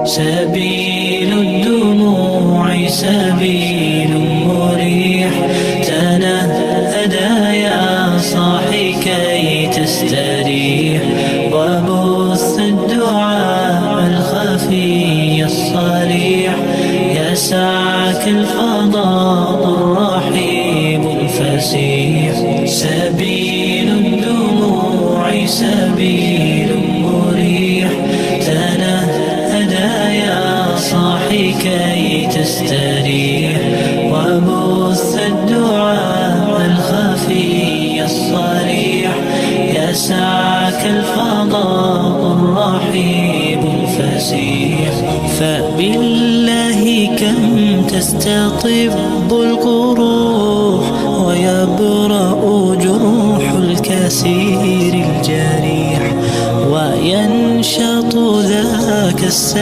سبيل الدموع سبيل مريح، تنهدى يا صاحي كي تستريح، وبث الدعاء الخفي الصريح، يسعك الفضاء الرحيم الفسيح. سبيل الدموع سبيل مريح، تنهدى يا صاحي كي تستريح، وبث الدعاء الخفي الصريح، يسعك الفضاء الرحيب الفسيح. فبالله كم تستطب القروح، ويبرأ جروح الكسير الجريح، وينشط ذاك